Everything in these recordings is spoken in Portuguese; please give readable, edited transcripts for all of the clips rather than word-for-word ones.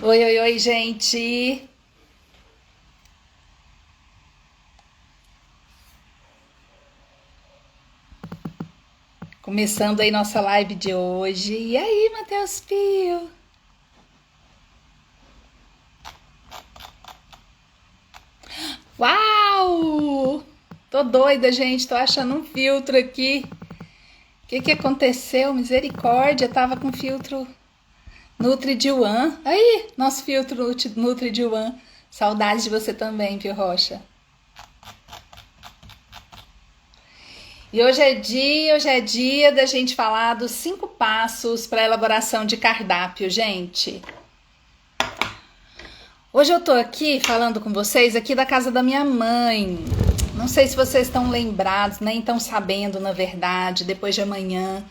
Oi, oi, oi, gente! Começando aí nossa live de hoje. E aí, Matheus Pio? Uau! Tô doida, gente. Tô achando um filtro aqui. O que aconteceu? Misericórdia, tava com filtro Nutri de One. Aí, nosso filtro Nutri de One. Saudades de você também, Pio Rocha. E hoje é dia da gente falar dos 5 passos para a elaboração de cardápio, gente. Hoje eu tô aqui falando com vocês aqui da casa da minha mãe. Não sei se vocês estão lembrados, nem estão sabendo, na verdade, depois de amanhã,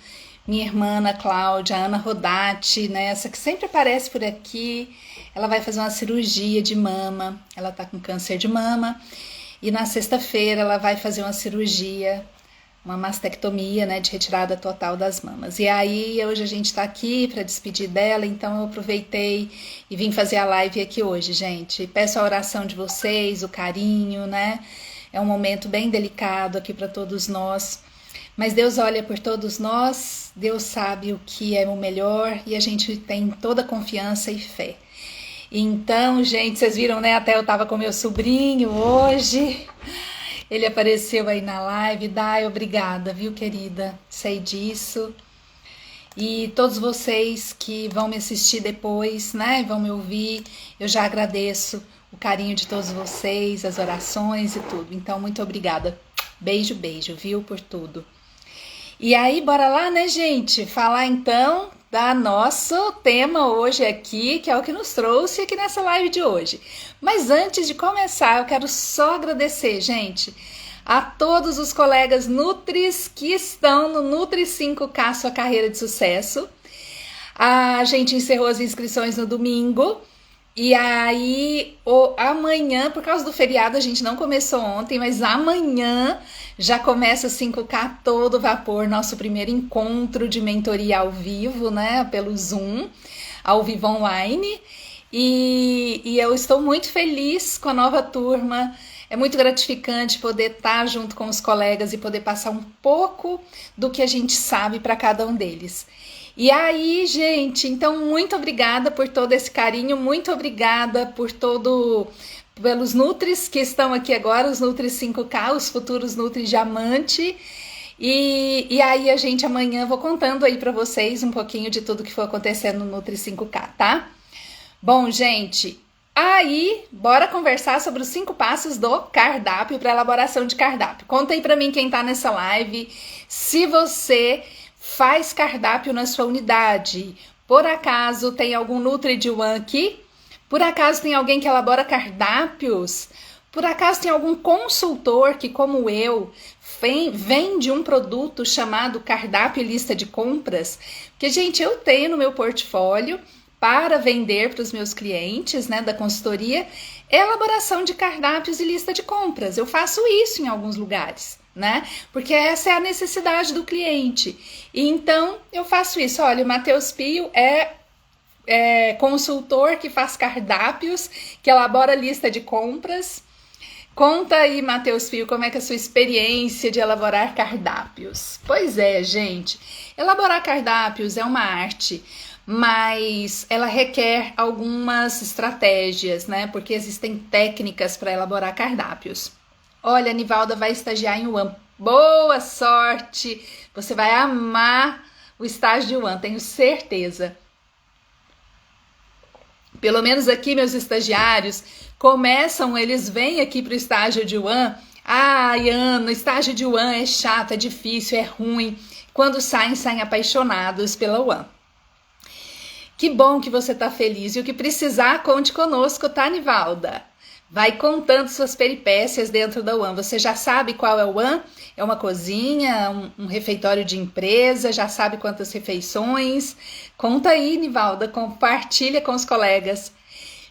minha irmã Ana Cláudia, Ana Rodati, né, essa que sempre aparece por aqui, ela vai fazer uma cirurgia de mama, ela tá com câncer de mama, e na sexta-feira ela vai fazer uma cirurgia, uma mastectomia, né, de retirada total das mamas. E aí hoje a gente tá aqui para despedir dela, então eu aproveitei e vim fazer a live aqui hoje, gente. Peço a oração de vocês, o carinho, né? É um momento bem delicado aqui para todos nós. Mas Deus olha por todos nós, Deus sabe o que é o melhor e a gente tem toda confiança e fé. Então, gente, vocês viram, né? Até eu tava com meu sobrinho hoje. Ele apareceu aí na live. Dai, obrigada, viu, querida? Sei disso. E todos vocês que vão me assistir depois, né? Vão me ouvir. Eu já agradeço o carinho de todos vocês, as orações e tudo. Então, muito obrigada. Beijo, beijo, viu, por tudo. E aí, bora lá, né, gente? Falar então da nosso tema hoje aqui, que é o que nos trouxe aqui nessa live de hoje. Mas antes de começar, eu quero só agradecer, gente, a todos os colegas Nutris que estão no Nutri 5K Sua Carreira de Sucesso. A gente encerrou as inscrições no domingo. E aí, amanhã, por causa do feriado, a gente não começou ontem, mas amanhã já começa 5K todo vapor, nosso primeiro encontro de mentoria ao vivo, né, pelo Zoom, ao vivo online. E eu estou muito feliz com a nova turma. É muito gratificante poder estar junto com os colegas e poder passar um pouco do que a gente sabe para cada um deles. E aí, gente, então muito obrigada por todo esse carinho, muito obrigada pelos Nutris que estão aqui agora, os Nutri 5K, os futuros Nutri Diamante. E aí a gente amanhã vou contando aí para vocês um pouquinho de tudo que for acontecendo no Nutri 5K, tá? Bom, gente, aí bora conversar sobre os 5 passos do cardápio para elaboração de cardápio. Conta aí para mim quem tá nessa live, se você faz cardápio na sua unidade. Por acaso tem algum Nutri de One aqui? Por acaso tem alguém que elabora cardápios? Por acaso tem algum consultor que, como eu, vende um produto chamado cardápio e lista de compras? Porque, gente, eu tenho no meu portfólio para vender para os meus clientes, né, da consultoria, elaboração de cardápios e lista de compras. Eu faço isso em alguns lugares, né? Porque essa é a necessidade do cliente. E então eu faço isso. Olha, o Matheus Pio é consultor que faz cardápios, que elabora lista de compras. Conta aí, Matheus Pio, como é que é a sua experiência de elaborar cardápios? Pois é, gente, elaborar cardápios é uma arte, mas ela requer algumas estratégias, né? Porque existem técnicas para elaborar cardápios. Olha, a Nivalda vai estagiar em One. Boa sorte! Você vai amar o estágio de One, tenho certeza. Pelo menos aqui, meus estagiários eles vêm aqui para o estágio de One. Ai, Ana, o estágio de One é chato, é difícil, é ruim. Quando saem apaixonados pela One. Que bom que você tá feliz. E o que precisar, conte conosco, tá, Nivalda? Vai contando suas peripécias dentro da One. Você já sabe qual é o One? É uma cozinha, um refeitório de empresa, já sabe quantas refeições? Conta aí, Nivalda, compartilha com os colegas.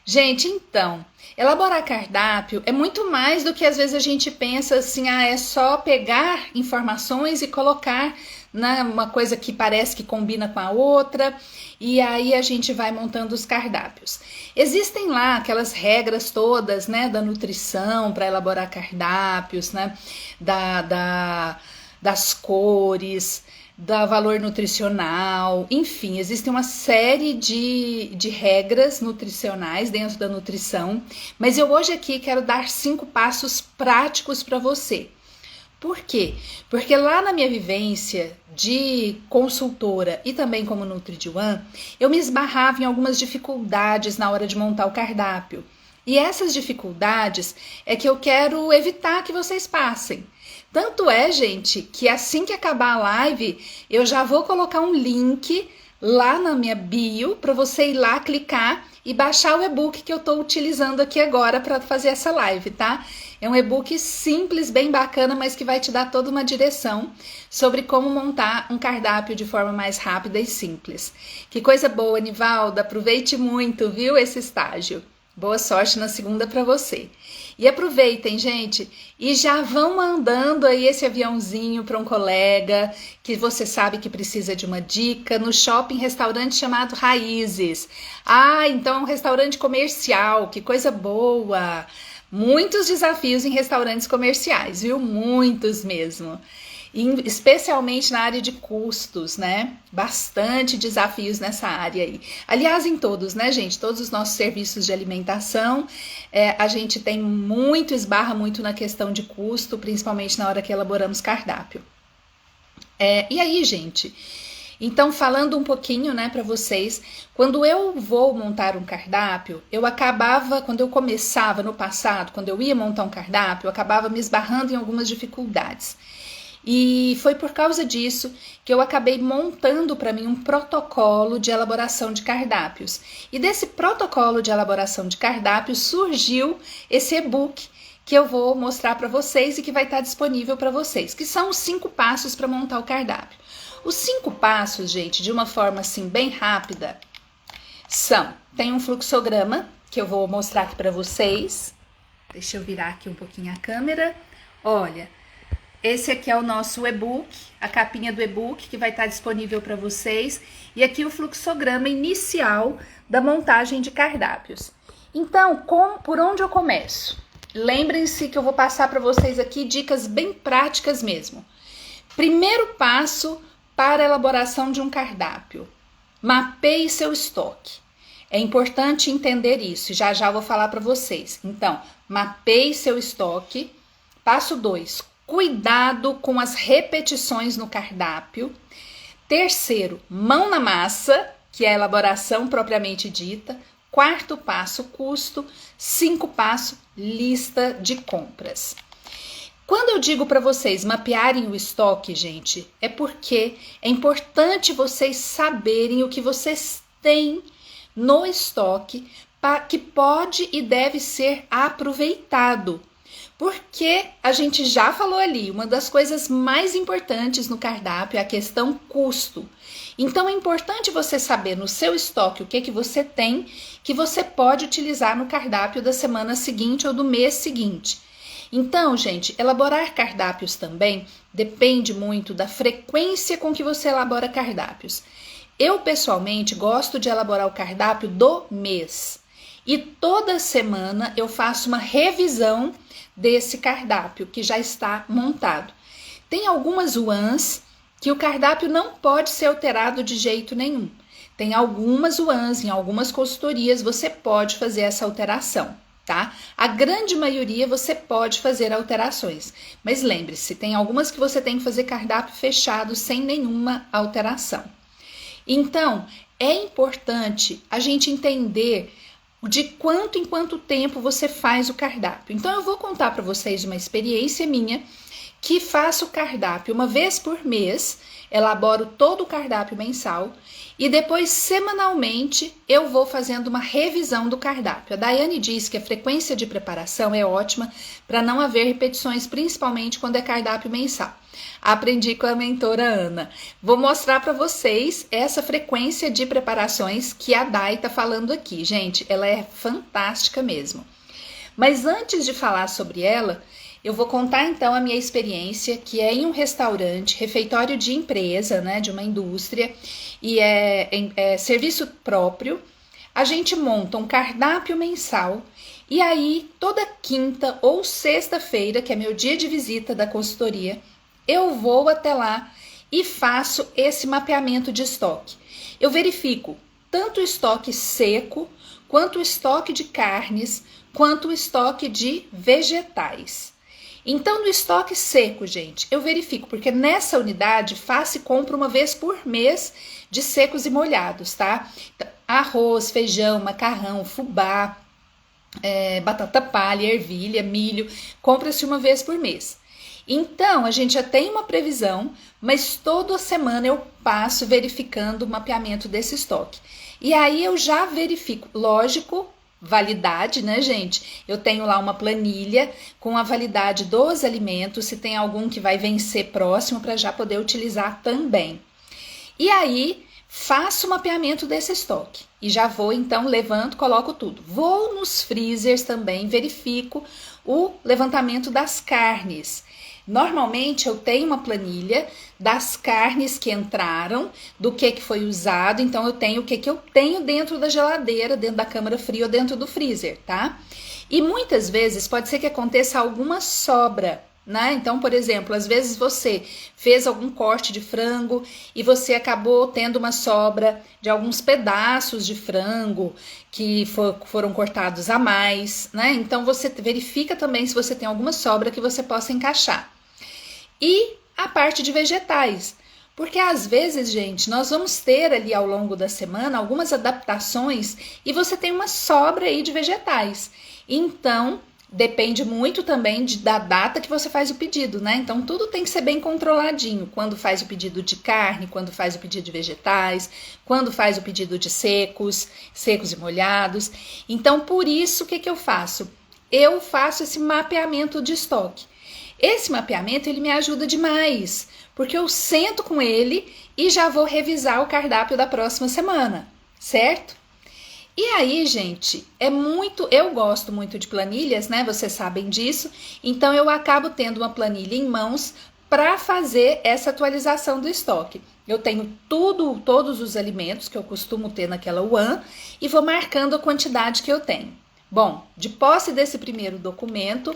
Gente, então, elaborar cardápio é muito mais do que às vezes a gente pensa assim, é só pegar informações e colocar uma coisa que parece que combina com a outra, e aí a gente vai montando os cardápios. Existem lá aquelas regras todas, né, da nutrição para elaborar cardápios, né, das cores, da valor nutricional, enfim, existe uma série de regras nutricionais dentro da nutrição, mas eu hoje aqui quero dar 5 passos práticos para você. Por quê? Porque lá na minha vivência de consultora e também como NutriDuan, eu me esbarrava em algumas dificuldades na hora de montar o cardápio. E essas dificuldades é que eu quero evitar que vocês passem. Tanto é, gente, que assim que acabar a live, eu já vou colocar um link lá na minha bio para você ir lá clicar e baixar o e-book que eu estou utilizando aqui agora para fazer essa live, tá? É um e-book simples, bem bacana, mas que vai te dar toda uma direção sobre como montar um cardápio de forma mais rápida e simples. Que coisa boa, Nivalda, aproveite muito, viu, esse estágio. Boa sorte na segunda para você. E aproveitem, gente, e já vão mandando aí esse aviãozinho para um colega que você sabe que precisa de uma dica no shopping restaurante chamado Raízes. Ah, então é um restaurante comercial, que coisa boa! Muitos desafios em restaurantes comerciais, viu? Muitos mesmo. Especialmente na área de custos, né? Bastante desafios nessa área aí. Aliás, em todos, né, gente? Todos os nossos serviços de alimentação, a gente tem esbarra muito na questão de custo, principalmente na hora que elaboramos cardápio. E aí, gente? Então, falando um pouquinho, né, para vocês, quando eu vou montar um cardápio, quando eu começava no passado, quando eu ia montar um cardápio, eu acabava me esbarrando em algumas dificuldades. E foi por causa disso que eu acabei montando para mim um protocolo de elaboração de cardápios. E desse protocolo de elaboração de cardápios surgiu esse e-book que eu vou mostrar para vocês e que vai estar disponível para vocês, que são os 5 passos para montar o cardápio. Os 5 passos, gente, de uma forma assim bem rápida, tem um fluxograma que eu vou mostrar aqui para vocês. Deixa eu virar aqui um pouquinho a câmera. Olha, esse aqui é o nosso e-book, a capinha do e-book que vai estar disponível para vocês. E aqui o fluxograma inicial da montagem de cardápios. Então, por onde eu começo? Lembrem-se que eu vou passar para vocês aqui dicas bem práticas mesmo. Primeiro passo para a elaboração de um cardápio: mapeie seu estoque. É importante entender isso, já já vou falar para vocês. Então, mapeie seu estoque. Passo 2, cuidado com as repetições no cardápio. Terceiro, mão na massa, que é a elaboração propriamente dita. Quarto passo, custo. 5 passo, lista de compras. Quando eu digo para vocês mapearem o estoque, gente, é porque é importante vocês saberem o que vocês têm no estoque que pode e deve ser aproveitado. Porque a gente já falou ali, uma das coisas mais importantes no cardápio é a questão custo. Então é importante você saber no seu estoque o que você tem que você pode utilizar no cardápio da semana seguinte ou do mês seguinte. Então, gente, elaborar cardápios também depende muito da frequência com que você elabora cardápios. Eu, pessoalmente, gosto de elaborar o cardápio do mês. E toda semana eu faço uma revisão desse cardápio que já está montado. Tem algumas UANs que o cardápio não pode ser alterado de jeito nenhum. Tem algumas UANs, em algumas consultorias você pode fazer essa alteração, tá? A grande maioria você pode fazer alterações, mas lembre-se, tem algumas que você tem que fazer cardápio fechado sem nenhuma alteração. Então, é importante a gente entender de quanto em quanto tempo você faz o cardápio. Então, eu vou contar para vocês uma experiência minha que faço o cardápio uma vez por mês, elaboro todo o cardápio mensal e depois, semanalmente, eu vou fazendo uma revisão do cardápio. A Daiane diz que a frequência de preparação é ótima para não haver repetições, principalmente quando é cardápio mensal. Aprendi com a mentora Ana. Vou mostrar para vocês essa frequência de preparações que a Dai tá falando aqui. Gente, ela é fantástica mesmo. Mas antes de falar sobre ela, eu vou contar então a minha experiência, que é em um restaurante, refeitório de empresa, né, de uma indústria, e é serviço próprio. A gente monta um cardápio mensal e aí toda quinta ou sexta-feira, que é meu dia de visita da consultoria, eu vou até lá e faço esse mapeamento de estoque. Eu verifico tanto o estoque seco, quanto o estoque de carnes, quanto o estoque de vegetais. Então, no estoque seco, gente, eu verifico, porque nessa unidade faço e compro uma vez por mês de secos e molhados, tá? Arroz, feijão, macarrão, fubá, batata palha, ervilha, milho, compra-se uma vez por mês. Então, a gente já tem uma previsão, mas toda semana eu passo verificando o mapeamento desse estoque. E aí eu já verifico, lógico, validade, né, gente? Eu tenho lá uma planilha com a validade dos alimentos, se tem algum que vai vencer próximo para já poder utilizar também. E aí faço o mapeamento desse estoque e já vou então levanto, coloco tudo. Vou nos freezers também, verifico o levantamento das carnes. Normalmente eu tenho uma planilha das carnes que entraram, do que foi usado, então eu tenho o que eu tenho dentro da geladeira, dentro da câmara fria ou dentro do freezer, tá? E muitas vezes pode ser que aconteça alguma sobra, né? Então, por exemplo, às vezes você fez algum corte de frango e você acabou tendo uma sobra de alguns pedaços de frango que foram cortados a mais, né? Então você verifica também se você tem alguma sobra que você possa encaixar. E a parte de vegetais, porque às vezes, gente, nós vamos ter ali ao longo da semana algumas adaptações e você tem uma sobra aí de vegetais. Então, depende muito também da data que você faz o pedido, né? Então, tudo tem que ser bem controladinho. Quando faz o pedido de carne, quando faz o pedido de vegetais, quando faz o pedido de secos e molhados. Então, por isso, o que eu faço? Eu faço esse mapeamento de estoque. Esse mapeamento, ele me ajuda demais, porque eu sento com ele e já vou revisar o cardápio da próxima semana, certo? E aí, gente, eu gosto muito de planilhas, né? Vocês sabem disso. Então eu acabo tendo uma planilha em mãos para fazer essa atualização do estoque. Eu tenho todos os alimentos que eu costumo ter naquela UAN e vou marcando a quantidade que eu tenho. Bom, de posse desse primeiro documento,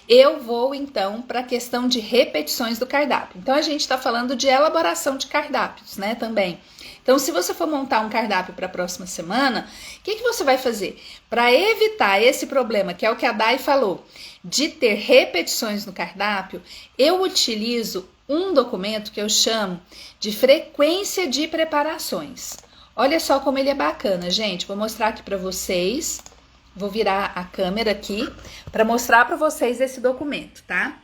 eu vou então para a questão de repetições do cardápio. Então a gente está falando de elaboração de cardápios, né, também. Então, se você for montar um cardápio para a próxima semana, o que você vai fazer? Para evitar esse problema, que é o que a Dai falou, de ter repetições no cardápio, eu utilizo um documento que eu chamo de frequência de preparações. Olha só como ele é bacana, gente. Vou mostrar aqui para vocês. Vou virar a câmera aqui para mostrar para vocês esse documento, tá?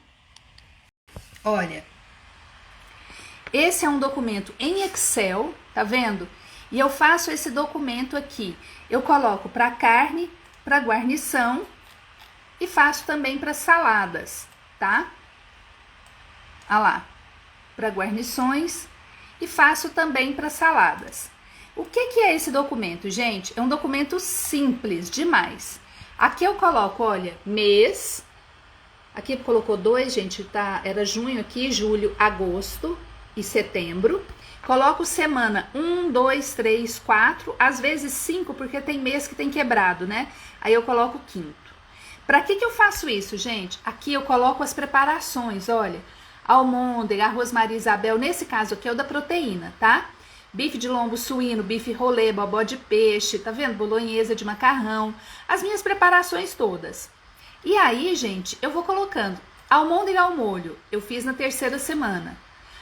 Olha, esse é um documento em Excel, tá vendo? E eu faço esse documento aqui. Eu coloco para carne, para guarnição e faço também para saladas, tá? Olha lá, para guarnições e faço também para saladas. O que é esse documento, gente? É um documento simples demais. Aqui eu coloco, olha, mês. Aqui colocou 2, gente, tá? Era junho aqui, julho, agosto e setembro. Coloco semana 1, 2, 3, 4, às vezes 5, porque tem mês que tem quebrado, né? Aí eu coloco o quinto. Para que eu faço isso, gente? Aqui eu coloco as preparações, olha. Almôndega, arroz Maria Isabel, nesse caso aqui é o da proteína, tá? Bife de lombo suíno, bife rolê, bobó de peixe, tá vendo? Bolonhesa de macarrão, as minhas preparações todas. E aí, gente, eu vou colocando almôndega ao molho, eu fiz na terceira semana.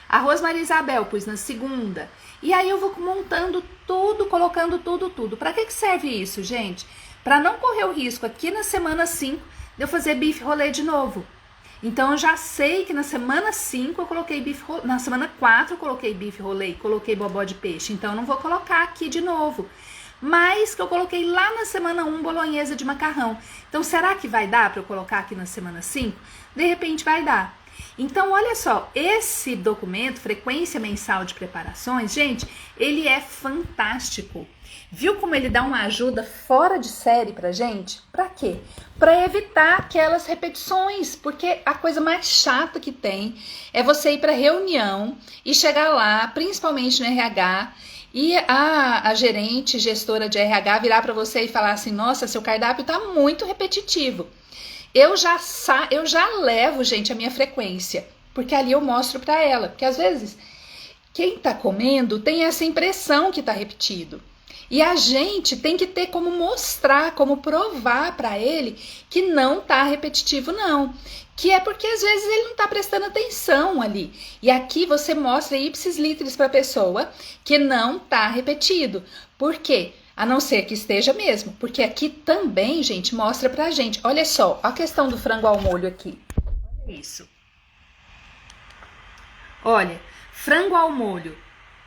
Arroz Maria Isabel, pus na segunda. E aí eu vou montando tudo, colocando tudo. Para que serve isso, gente? Para não correr o risco aqui na semana 5 de eu fazer bife rolê de novo. Então, eu já sei que na semana 5 eu coloquei bife rolê, na semana 4 eu coloquei bife rolê, coloquei bobó de peixe. Então, eu não vou colocar aqui de novo. Mas que eu coloquei lá na semana 1 bolonhesa de macarrão. Então, será que vai dar para eu colocar aqui na semana 5? De repente vai dar. Então, olha só, esse documento, Frequência Mensal de Preparações, gente, ele é fantástico. Viu como ele dá uma ajuda fora de série pra gente? Pra quê? Pra evitar aquelas repetições, porque a coisa mais chata que tem é você ir pra reunião e chegar lá, principalmente no RH, e a gerente, gestora de RH virar pra você e falar assim, nossa, seu cardápio tá muito repetitivo. Eu já levo, gente, a minha frequência, porque ali eu mostro pra ela, porque às vezes quem tá comendo tem essa impressão que tá repetido. E a gente tem que ter como mostrar, como provar pra ele que não tá repetitivo não, que é porque às vezes ele não tá prestando atenção ali. E aqui você mostra ipsis literis pra pessoa que não tá repetido. Por quê? A não ser que esteja mesmo, porque aqui também, gente, mostra pra gente. Olha só, a questão do frango ao molho aqui. Olha isso. Olha, frango ao molho.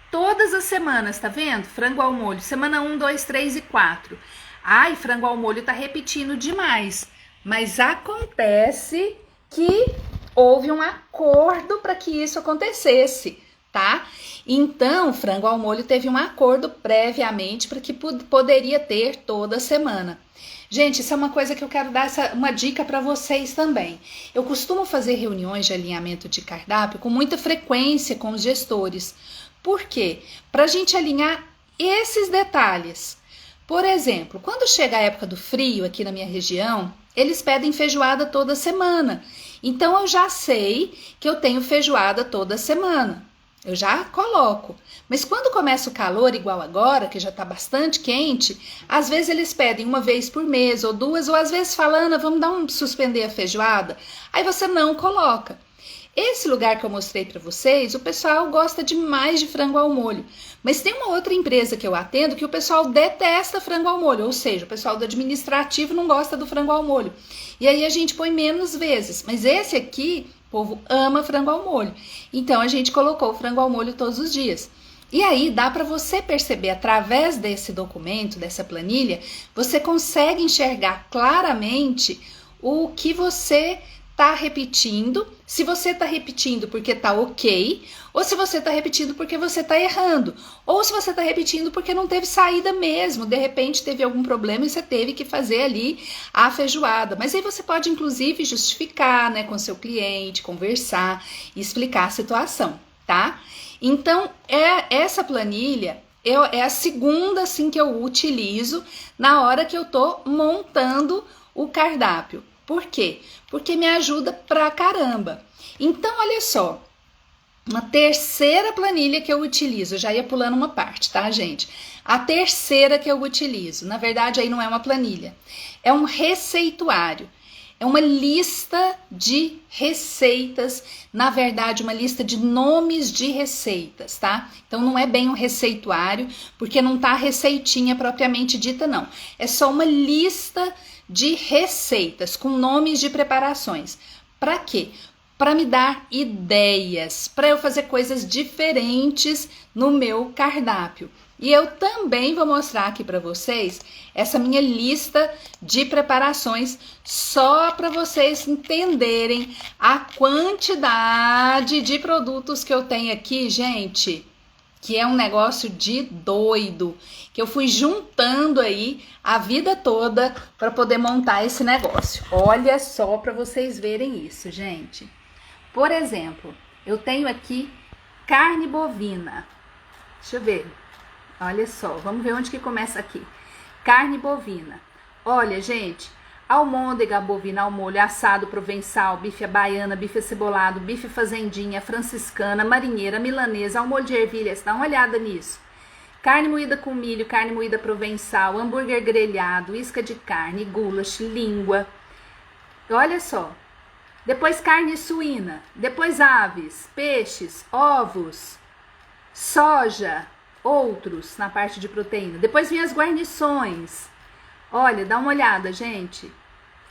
Todas as semanas, tá vendo? Frango ao molho. Semana 1, 2, 3 e 4. Ai, frango ao molho tá repetindo demais. Mas acontece que houve um acordo para que isso acontecesse, tá? Então, frango ao molho teve um acordo previamente para que poderia ter toda semana. Gente, isso é uma coisa que eu quero dar uma dica para vocês também. Eu costumo fazer reuniões de alinhamento de cardápio com muita frequência com os gestores. Por quê? Para a gente alinhar esses detalhes. Por exemplo, quando chega a época do frio aqui na minha região, eles pedem feijoada toda semana. Então eu já sei que eu tenho feijoada toda semana. Eu já coloco. Mas quando começa o calor, igual agora, que já está bastante quente, às vezes eles pedem uma vez por mês ou duas, ou às vezes falando, vamos suspender a feijoada. Aí você não coloca. Esse lugar que eu mostrei para vocês, o pessoal gosta demais de frango ao molho. Mas tem uma outra empresa que eu atendo que o pessoal detesta frango ao molho, ou seja, o pessoal do administrativo não gosta do frango ao molho. E aí a gente põe menos vezes. Mas esse aqui, o povo ama frango ao molho. Então a gente colocou o frango ao molho todos os dias. E aí dá para você perceber através desse documento, dessa planilha, você consegue enxergar claramente o que você tá repetindo, se você tá repetindo porque tá ok, ou se você tá repetindo porque você tá errando, ou se você tá repetindo porque não teve saída mesmo, de repente teve algum problema e você teve que fazer ali a feijoada. Mas aí você pode inclusive justificar, né, com seu cliente, conversar e explicar a situação, tá? Então, essa planilha é a segunda assim que eu utilizo na hora que eu tô montando o cardápio. Por quê? Porque me ajuda pra caramba. Então, olha só, uma terceira planilha que eu utilizo, eu já ia pulando uma parte, tá, gente? A terceira que eu utilizo, na verdade, aí não é uma planilha, é um receituário. É uma lista de receitas, na verdade, uma lista de nomes de receitas, tá? Então não é bem um receituário, porque não tá a receitinha propriamente dita, não. É só uma lista de receitas com nomes de preparações. Para quê? Para me dar ideias, para eu fazer coisas diferentes no meu cardápio. E eu também vou mostrar aqui para vocês essa minha lista de preparações só para vocês entenderem a quantidade de produtos que eu tenho aqui, gente, que é um negócio de doido, que eu fui juntando aí a vida toda para poder montar esse negócio. Olha só para vocês verem isso, gente. Por exemplo, eu tenho aqui carne bovina. Deixa eu ver. Olha só, vamos ver onde que começa aqui. Carne bovina. Olha, gente, almôndega bovina ao molho, assado provençal, bife à baiana, bife acebolado, bife fazendinha, franciscana, marinheira, milanesa, ao molho de ervilhas. Dá uma olhada nisso. Carne moída com milho, carne moída provençal, hambúrguer grelhado, isca de carne, goulash, língua. Olha só. Depois carne suína, depois aves, peixes, ovos, soja, outros na parte de proteína. Depois vem as guarnições. Olha, dá uma olhada, gente.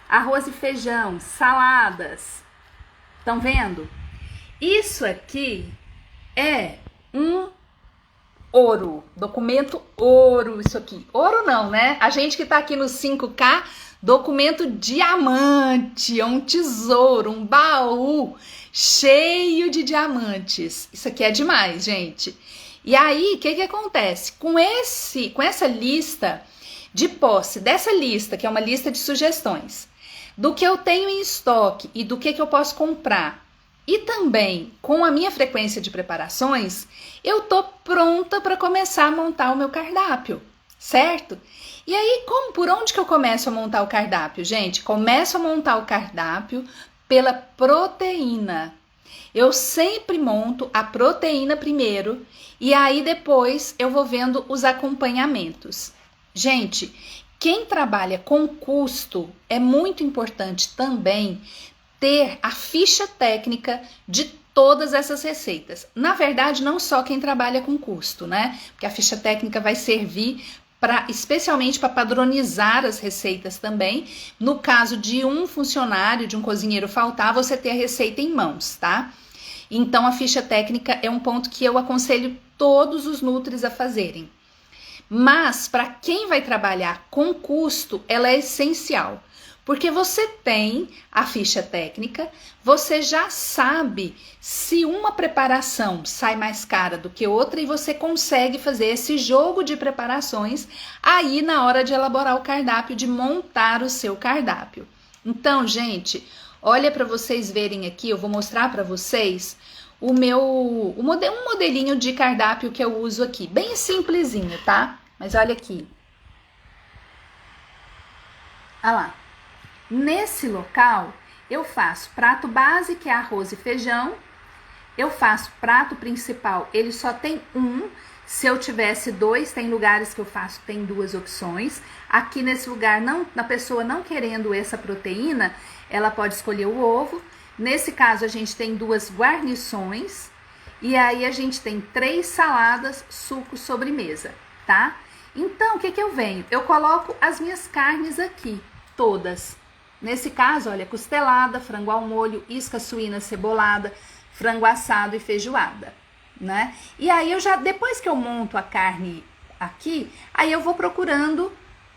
Arroz e feijão, saladas. Estão vendo? Isso aqui é um ouro, documento ouro, isso aqui. Ouro não, né? A gente que tá aqui no 5K, documento diamante, é um tesouro, um baú cheio de diamantes. Isso aqui é demais, gente. E aí, o que acontece? Com essa lista de posse, dessa lista, que é uma lista de sugestões, do que eu tenho em estoque e do que eu posso comprar, e também com a minha frequência de preparações, eu tô pronta para começar a montar o meu cardápio, certo? E aí, por onde que eu começo a montar o cardápio, gente? Começo a montar o cardápio pela proteína. Eu sempre monto a proteína primeiro e aí depois eu vou vendo os acompanhamentos. Gente, quem trabalha com custo é muito importante também ter a ficha técnica de todas essas receitas. Na verdade, não só quem trabalha com custo, né? Porque a ficha técnica vai servir especialmente para padronizar as receitas também. No caso de um funcionário, de um cozinheiro faltar, você ter a receita em mãos, tá? Então, a ficha técnica é um ponto que eu aconselho todos os nutris a fazerem. Mas, para quem vai trabalhar com custo, ela é essencial. Porque você tem a ficha técnica, você já sabe se uma preparação sai mais cara do que outra e você consegue fazer esse jogo de preparações aí na hora de elaborar o cardápio, de montar o seu cardápio. Então, gente, olha para vocês verem aqui, eu vou mostrar para vocês um modelinho de cardápio que eu uso aqui, bem simplesinho, tá? Mas olha aqui. Olha lá. Nesse local, eu faço prato base, que é arroz e feijão. Eu faço prato principal, ele só tem um. Se eu tivesse dois, tem lugares que eu faço, tem duas opções. Aqui nesse lugar, a pessoa não querendo essa proteína, ela pode escolher o ovo. Nesse caso, a gente tem duas guarnições. E aí, a gente tem 3 saladas, suco, sobremesa, tá? Então, o que eu venho? Eu coloco as minhas carnes aqui, todas. Nesse caso, olha, costelada, frango ao molho, isca suína cebolada, frango assado e feijoada, né? E aí depois que eu monto a carne aqui, aí eu vou procurando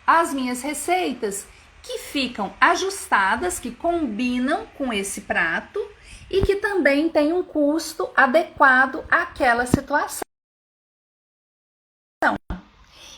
as minhas receitas que ficam ajustadas, que combinam com esse prato e que também tem um custo adequado àquela situação.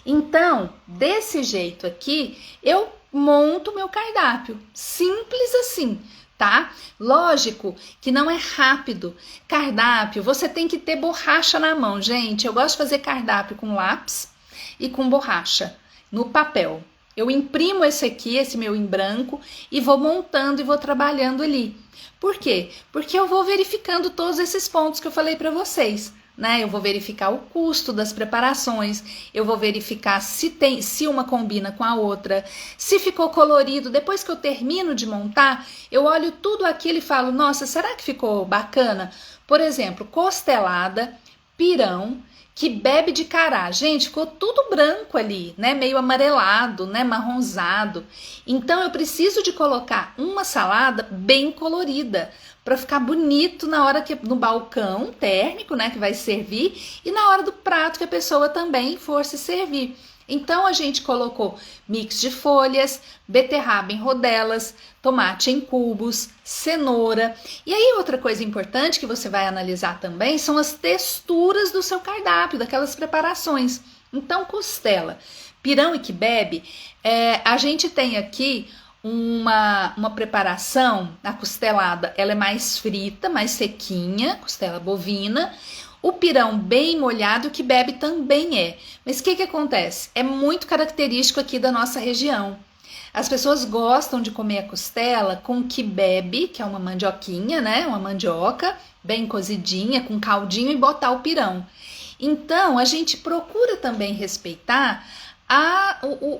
Então, desse jeito aqui, eu monto meu cardápio, simples assim, tá? Lógico que não é rápido. Cardápio, você tem que ter borracha na mão, gente. Eu gosto de fazer cardápio com lápis e com borracha no papel. Eu imprimo esse meu em branco e vou montando e vou trabalhando ali. Por quê? Porque eu vou verificando todos esses pontos que eu falei para vocês. Né? Eu vou verificar o custo das preparações, eu vou verificar se uma combina com a outra, se ficou colorido. Depois que eu termino de montar, eu olho tudo aquilo e falo, nossa, será que ficou bacana? Por exemplo, costelada, pirão, que bebe de cará. Gente, ficou tudo branco ali, né? Meio amarelado, né? Marronzado. Então, eu preciso de colocar uma salada bem colorida, para ficar bonito na hora que no balcão térmico, né, que vai servir, e na hora do prato que a pessoa também for se servir. Então a gente colocou mix de folhas, beterraba em rodelas, tomate em cubos, cenoura. E aí outra coisa importante que você vai analisar também são as texturas do seu cardápio, daquelas preparações. Então costela, pirão e quibe, a gente tem aqui uma preparação, a costelada, ela é mais frita, mais sequinha, costela bovina. O pirão bem molhado, o quibe também é. Mas o que acontece? É muito característico aqui da nossa região. As pessoas gostam de comer a costela com quibe, que é uma mandioquinha, né? Uma mandioca bem cozidinha, com caldinho, e botar o pirão. Então, a gente procura também respeitar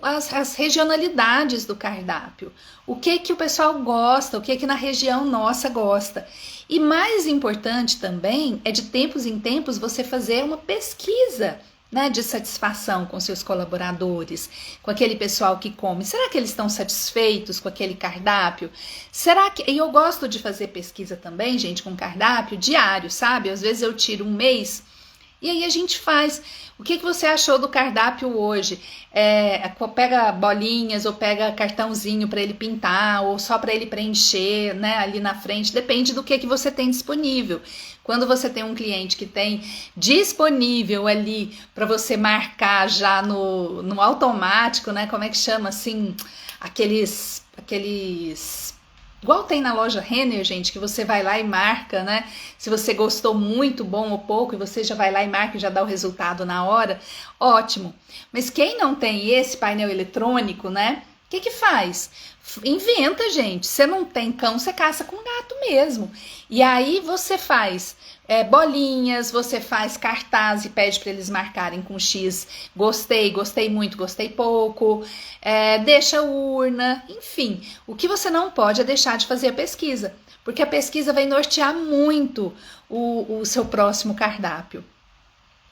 as regionalidades do cardápio, o que o pessoal gosta, o que na região nossa gosta. E mais importante também é de tempos em tempos você fazer uma pesquisa, né, de satisfação com seus colaboradores, com aquele pessoal que come. Será que eles estão satisfeitos com aquele cardápio? E eu gosto de fazer pesquisa também, gente, com cardápio diário, sabe? Às vezes eu tiro um mês E aí a gente faz. O que você achou do cardápio hoje? Pega bolinhas ou pega cartãozinho para ele pintar ou só para ele preencher, né, ali na frente. Depende do que você tem disponível. Quando você tem um cliente que tem disponível ali para você marcar já no automático, né? Como é que chama assim? Aqueles igual tem na loja Renner, gente, que você vai lá e marca, né? Se você gostou muito, bom ou pouco, e você já vai lá e marca e já dá o resultado na hora, ótimo. Mas quem não tem esse painel eletrônico, né? O que faz? Inventa, gente. Você não tem cão, você caça com gato mesmo. E aí você faz bolinhas, você faz cartaz e pede para eles marcarem com X. Gostei, gostei muito, gostei pouco. Deixa urna, enfim. O que você não pode é deixar de fazer a pesquisa, porque a pesquisa vai nortear muito o seu próximo cardápio.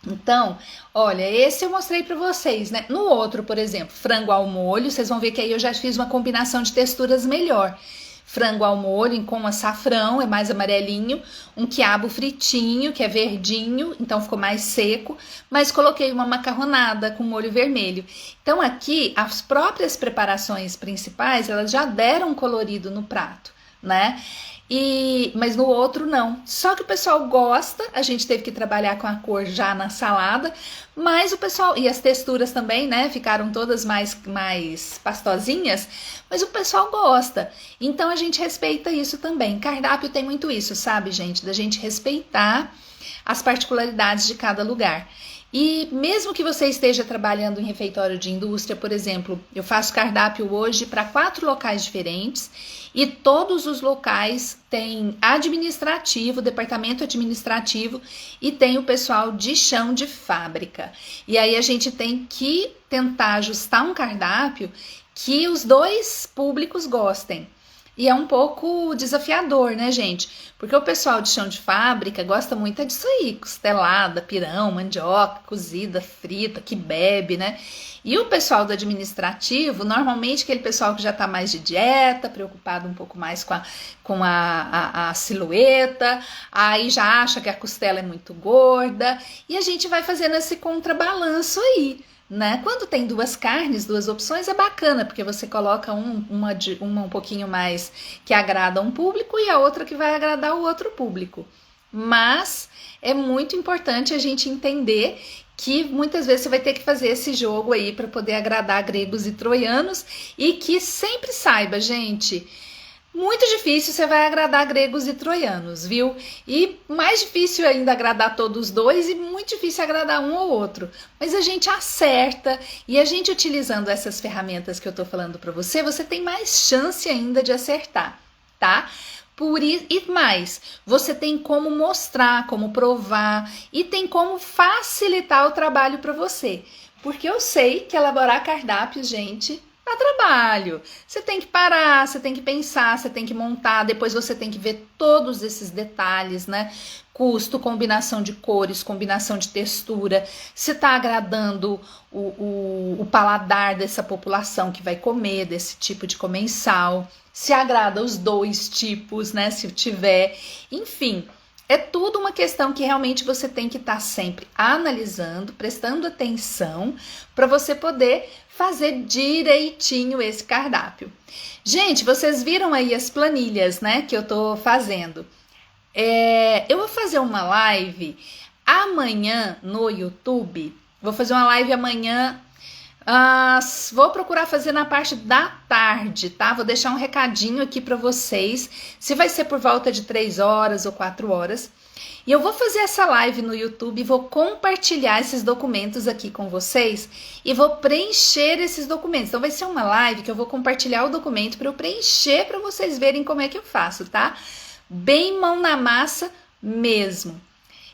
Então, olha, esse eu mostrei para vocês, né? No outro, por exemplo, frango ao molho, vocês vão ver que aí eu já fiz uma combinação de texturas melhor. Frango ao molho com açafrão, é mais amarelinho, um quiabo fritinho, que é verdinho, então ficou mais seco, mas coloquei uma macarronada com molho vermelho. Então aqui, as próprias preparações principais, elas já deram um colorido no prato, né? Mas no outro não. Só que o pessoal gosta, a gente teve que trabalhar com a cor já na salada, mas o pessoal, e as texturas também, né, ficaram todas mais pastosinhas, mas o pessoal gosta. Então a gente respeita isso também. Cardápio tem muito isso, sabe, gente? Da gente respeitar as particularidades de cada lugar. E mesmo que você esteja trabalhando em refeitório de indústria, por exemplo, eu faço cardápio hoje para 4 locais diferentes e todos os locais têm administrativo, departamento administrativo e tem o pessoal de chão de fábrica. E aí a gente tem que tentar ajustar um cardápio que os dois públicos gostem. E é um pouco desafiador, né, gente? Porque o pessoal de chão de fábrica gosta muito disso aí, costelada, pirão, mandioca, cozida, frita, que bebe, né? E o pessoal do administrativo, normalmente aquele pessoal que já tá mais de dieta, preocupado um pouco mais com a silhueta, aí já acha que a costela é muito gorda, e a gente vai fazendo esse contrabalanço aí. Né? Quando tem 2 carnes, 2 opções, é bacana, porque você coloca uma um pouquinho mais que agrada um público e a outra que vai agradar o outro público. Mas é muito importante a gente entender que muitas vezes você vai ter que fazer esse jogo aí para poder agradar gregos e troianos e que sempre saiba, gente, muito difícil você vai agradar gregos e troianos, viu? E mais difícil ainda agradar todos os dois e muito difícil agradar um ou outro. Mas a gente acerta e a gente utilizando essas ferramentas que eu tô falando para você, você tem mais chance ainda de acertar, tá? E mais, você tem como mostrar, como provar e tem como facilitar o trabalho para você. Porque eu sei que elaborar cardápios, gente, dá trabalho. Você tem que parar, você tem que pensar, você tem que montar, depois você tem que ver todos esses detalhes, né? Custo, combinação de cores, combinação de textura, se tá agradando o paladar dessa população que vai comer, desse tipo de comensal, se agrada os 2 tipos, né? Se tiver, enfim. É tudo uma questão que realmente você tem que estar sempre analisando, prestando atenção, para você poder fazer direitinho esse cardápio. Gente, vocês viram aí as planilhas, né, que eu tô fazendo. Eu vou fazer uma live amanhã no YouTube. Vou fazer uma live amanhã. Vou procurar fazer na parte da tarde, tá? Vou deixar um recadinho aqui para vocês, se vai ser por volta de 3 horas ou 4 horas. E eu vou fazer essa live no YouTube e vou compartilhar esses documentos aqui com vocês e vou preencher esses documentos. Então vai ser uma live que eu vou compartilhar o documento para eu preencher para vocês verem como é que eu faço, tá? Bem mão na massa mesmo.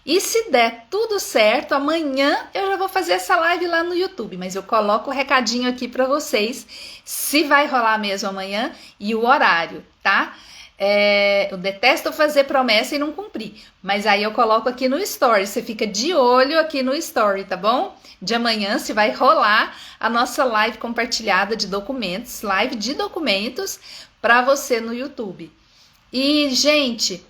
E se der tudo certo, amanhã eu já vou fazer essa live lá no YouTube, mas eu coloco o recadinho aqui para vocês, se vai rolar mesmo amanhã e o horário, tá? Eu detesto fazer promessa e não cumprir, mas aí eu coloco aqui no Story, você fica de olho aqui no Story, tá bom? De amanhã se vai rolar a nossa live compartilhada de documentos, live de documentos para você no YouTube. E, gente,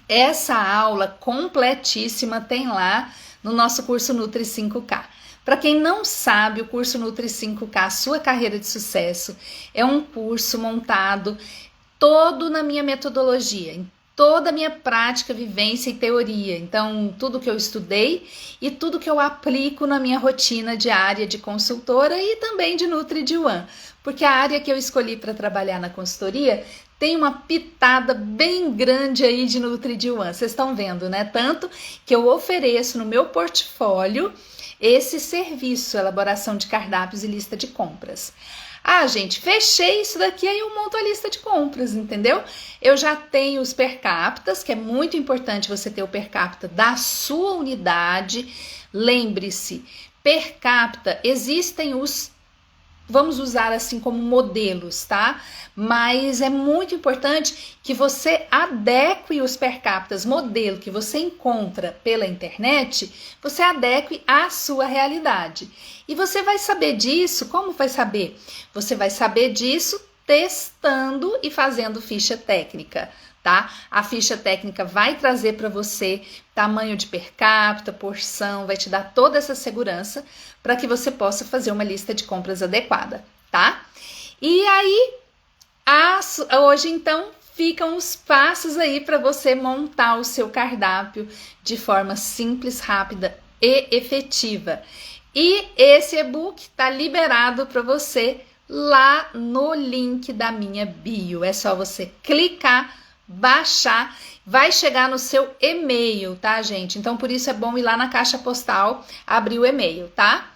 Essa aula completíssima tem lá no nosso curso Nutri 5K. Para quem não sabe, o curso Nutri 5K, Sua Carreira de Sucesso, é um curso montado todo na minha metodologia, em toda a minha prática, vivência e teoria. Então, tudo que eu estudei e tudo que eu aplico na minha rotina diária de consultora e também de Nutri-D1. Porque a área que eu escolhi para trabalhar na consultoria tem uma pitada bem grande aí de Nutri-D1. Vocês estão vendo, né? Tanto que eu ofereço no meu portfólio esse serviço, elaboração de cardápios e lista de compras. Ah, gente, fechei isso daqui, aí eu monto a lista de compras, entendeu? Eu já tenho os per captas, que é muito importante você ter o per capita da sua unidade. Lembre-se, per capita, existem os, vamos usar assim como modelos, tá? Mas é muito importante que você adeque os per capitas modelo que você encontra pela internet, você adeque à sua realidade. E você vai saber disso, como vai saber? Você vai saber disso testando e fazendo ficha técnica, tá? A ficha técnica vai trazer para você tamanho de per capita, porção, vai te dar toda essa segurança para que você possa fazer uma lista de compras adequada, tá? E aí, hoje então ficam os passos aí para você montar o seu cardápio de forma simples, rápida e efetiva. E esse e-book está liberado para você lá no link da minha bio. É só você clicar, baixar, vai chegar no seu e-mail, tá, gente? Então, por isso é bom ir lá na caixa postal, abrir o e-mail, tá?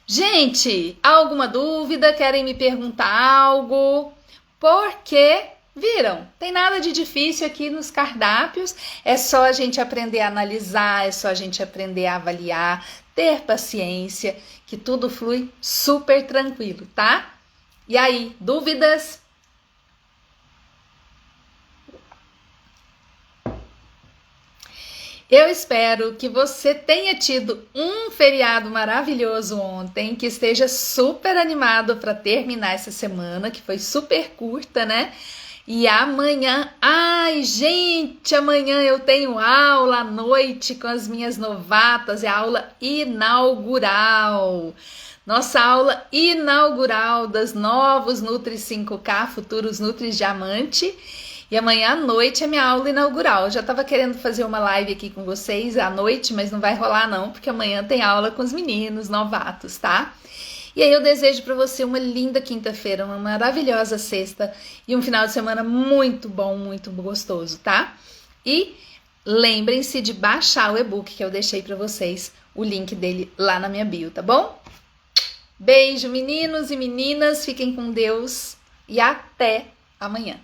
Gente, alguma dúvida? Querem me perguntar algo? Porque, viram, tem nada de difícil aqui nos cardápios, é só a gente aprender a analisar, é só a gente aprender a avaliar, ter paciência, que tudo flui super tranquilo, tá? E aí, dúvidas? Eu espero que você tenha tido um feriado maravilhoso ontem, que esteja super animado para terminar essa semana, que foi super curta, né? E amanhã, ai gente, amanhã eu tenho aula à noite com as minhas novatas, é a aula inaugural. Nossa aula inaugural das novos Nutri 5K, futuros Nutri Diamante. E amanhã à noite é minha aula inaugural. Eu já estava querendo fazer uma live aqui com vocês à noite, mas não vai rolar não, porque amanhã tem aula com os meninos novatos, tá? E aí eu desejo para você uma linda quinta-feira, uma maravilhosa sexta e um final de semana muito bom, muito gostoso, tá? E lembrem-se de baixar o e-book que eu deixei para vocês, o link dele lá na minha bio, tá bom? Beijo, meninos e meninas, fiquem com Deus e até amanhã.